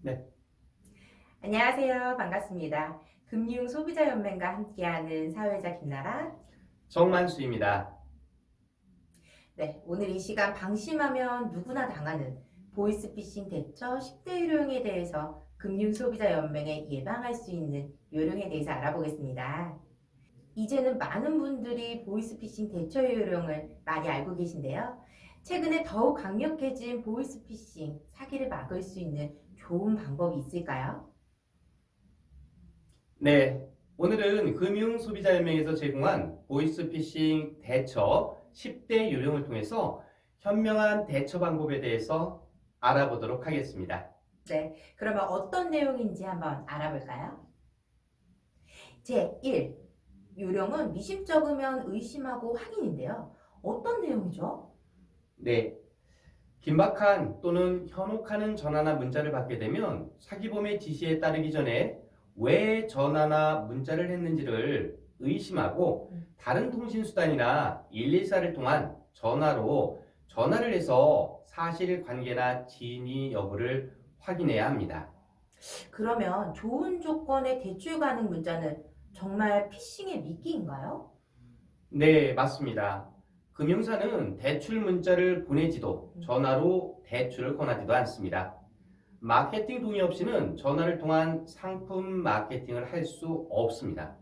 네, 안녕하세요. 반갑습니다. 금융소비자연맹과 함께하는 사회자 김나라. 정만수입니다. 네, 오늘 이 시간 방심하면 누구나 당하는 보이스피싱 대처 10대 요령에 대해서 금융소비자연맹에 예방할 수 있는 요령에 대해서 알아보겠습니다. 이제는 많은 분들이 보이스피싱 대처 요령을 많이 알고 계신데요. 최근에 더욱 강력해진 보이스피싱 사기를 막을 수 있는 좋은 방법이 있을까요? 네, 오늘은 금융소비자연맹에서 제공한 보이스피싱 대처 10대 요령을 통해서 현명한 대처 방법에 대해서 알아보도록 하겠습니다. 네, 그러면 어떤 내용인지 한번 알아볼까요? 제1. 요령은 미심쩍으면 의심하고 확인인데요. 어떤 내용이죠? 네, 긴박한 또는 현혹하는 전화나 문자를 받게 되면 사기범의 지시에 따르기 전에 왜 전화나 문자를 했는지를 의심하고 다른 통신수단이나 114를 통한 전화로 전화를 해서 사실관계나 진위 여부를 확인해야 합니다. 그러면 좋은 조건의 대출 가능 문자는 정말 피싱의 미끼인가요? 네, 맞습니다. 금융사는 대출 문자를 보내지도 전화로 대출을 권하지도 않습니다. 마케팅 동의 없이는 전화를 통한 상품 마케팅을 할 수 없습니다.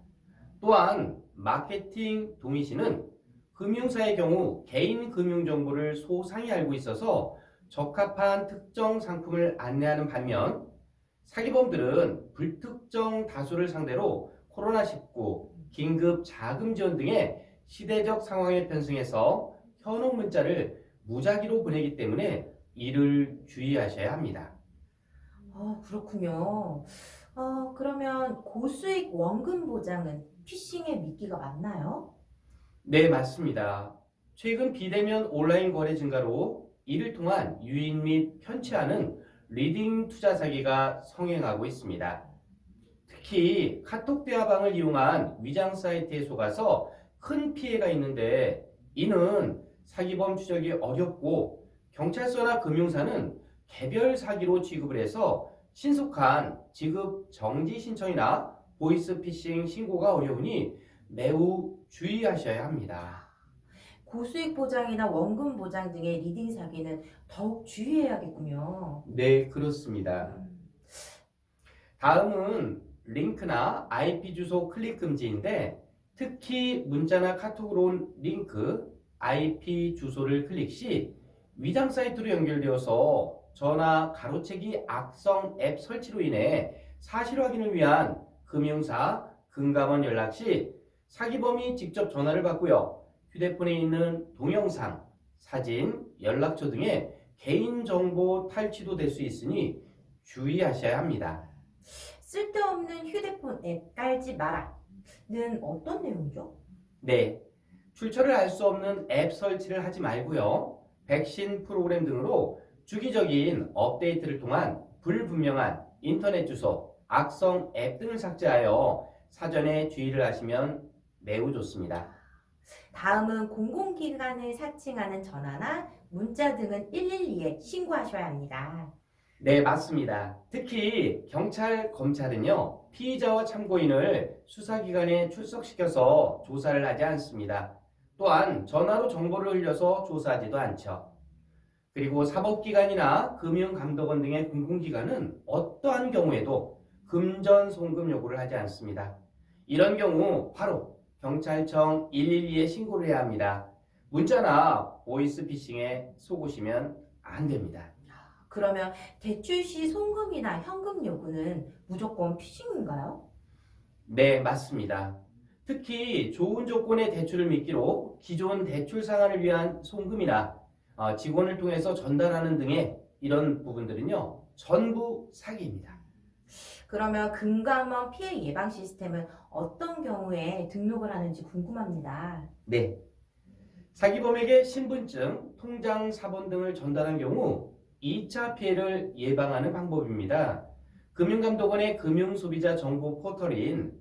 또한 마케팅 동의 시는 금융사의 경우 개인 금융 정보를 소상히 알고 있어서 적합한 특정 상품을 안내하는 반면 사기범들은 불특정 다수를 상대로 코로나19, 긴급 자금 지원 등의 시대적 상황에 편승해서 현혹 문자를 무작위로 보내기 때문에 이를 주의하셔야 합니다. 그렇군요. 그러면 고수익 원금 보장은 피싱의 미끼가 맞나요? 네, 맞습니다. 최근 비대면 온라인 거래 증가로 이를 통한 유인 및 편취하는 리딩 투자 사기가 성행하고 있습니다. 특히 카톡 대화방을 이용한 위장 사이트에 속아서 큰 피해가 있는데 이는 사기범 추적이 어렵고 경찰서나 금융사는 개별 사기로 취급을 해서 신속한 지급 정지 신청이나 보이스피싱 신고가 어려우니 매우 주의하셔야 합니다. 고수익 보장이나 원금 보장 등의 리딩 사기는 더욱 주의해야겠군요. 네, 그렇습니다. 음. 다음은 링크나 IP 주소 클릭 금지인데 특히 문자나 카톡으로 온 링크, IP 주소를 클릭 시 위장 사이트로 연결되어서 전화 가로채기 악성 앱 설치로 인해 사실 확인을 위한 금융사, 금감원 연락 시 사기범이 직접 전화를 받고요. 휴대폰에 있는 동영상, 사진, 연락처 등의 개인정보 탈취도 될 수 있으니 주의하셔야 합니다. 쓸데없는 휴대폰 앱 깔지 마라는 어떤 내용이죠? 네, 출처를 알 수 없는 앱 설치를 하지 말고요. 백신 프로그램 등으로 주기적인 업데이트를 통한 불분명한 인터넷 주소, 악성 앱 등을 삭제하여 사전에 주의를 하시면 매우 좋습니다. 다음은 공공기관을 사칭하는 전화나 문자 등은 112에 신고하셔야 합니다. 네, 맞습니다. 특히 경찰, 검찰은요, 피의자와 참고인을 수사기관에 출석시켜서 조사를 하지 않습니다. 또한 전화로 정보를 흘려서 조사하지도 않죠. 그리고 사법기관이나 금융감독원 등의 공공기관은 어떠한 경우에도 금전송금 요구를 하지 않습니다. 이런 경우 바로 경찰청 112에 신고를 해야 합니다. 문자나 보이스피싱에 속으시면 안 됩니다. 그러면 대출 시 송금이나 현금 요구는 무조건 피싱인가요? 네, 맞습니다. 특히 좋은 조건의 대출을 미끼로 기존 대출 상환을 위한 송금이나 직원을 통해서 전달하는 등의 이런 부분들은요, 전부 사기입니다. 그러면 금감원 피해 예방 시스템은 어떤 경우에 등록을 하는지 궁금합니다. 네, 사기범에게 신분증, 통장 사본 등을 전달한 경우 2차 피해를 예방하는 방법입니다. 금융감독원의 금융소비자 정보 포털인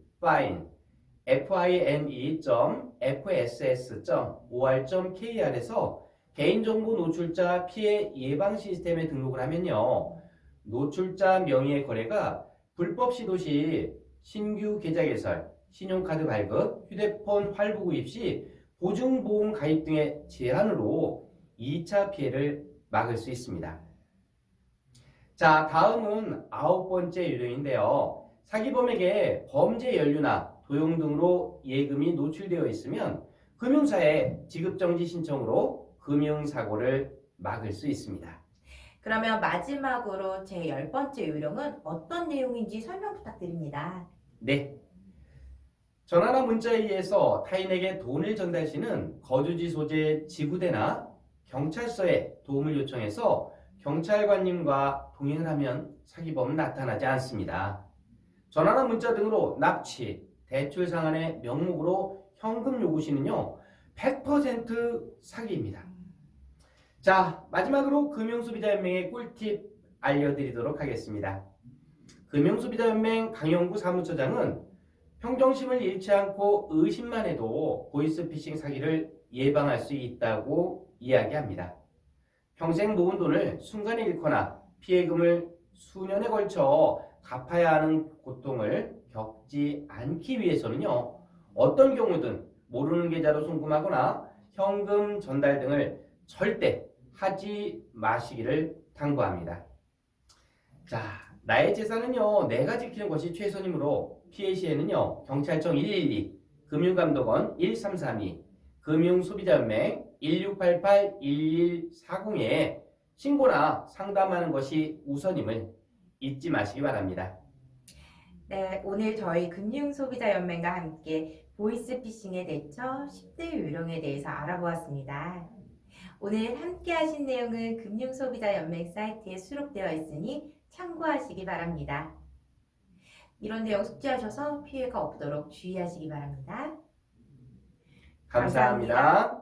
fine.fss.or.kr에서 개인정보 노출자 피해 예방 시스템에 등록을 하면요. 노출자 명의의 거래가 불법 시도 시 신규 계좌 개설, 신용카드 발급, 휴대폰 활부 구입 시 보증보험 가입 등의 제한으로 2차 피해를 막을 수 있습니다. 자, 다음은 9번째 유형인데요. 사기범에게 범죄 연루나 도용 등으로 예금이 노출되어 있으면 금융사에 지급정지 신청으로 금융사고를 막을 수 있습니다. 그러면 마지막으로 제 10번째 요령은 어떤 내용인지 설명 부탁드립니다. 네. 전화나 문자에 의해서 타인에게 돈을 전달 시는 거주지 소재 지구대나 경찰서에 도움을 요청해서 경찰관님과 동행을 하면 사기범은 나타나지 않습니다. 전화나 문자 등으로 납치, 대출 상환의 명목으로 현금 요구 시는요, 100% 사기입니다. 자, 마지막으로 금융소비자연맹의 꿀팁 알려드리도록 하겠습니다. 금융소비자연맹 강영구 사무처장은 평정심을 잃지 않고 의심만 해도 보이스피싱 사기를 예방할 수 있다고 이야기합니다. 평생 모은 돈을 순간에 잃거나 피해금을 수년에 걸쳐 갚아야 하는 고통을 겪지 않기 위해서는요, 어떤 경우든 모르는 계좌로 송금하거나 현금 전달 등을 절대 하지 마시기를 당부합니다. 자, 나의 재산은요, 내가 지키는 것이 최선이므로 피해 시에는요, 경찰청 112, 금융감독원 1332, 금융소비자연맹 1688-1140에 신고나 상담하는 것이 우선임을 잊지 마시기 바랍니다. 네, 오늘 저희 금융소비자연맹과 함께 보이스피싱에 대처 10대 요령에 대해서 알아보았습니다. 오늘 함께 하신 내용은 금융소비자연맹 사이트에 수록되어 있으니 참고하시기 바랍니다. 이런 내용 숙지하셔서 피해가 없도록 주의하시기 바랍니다. 감사합니다.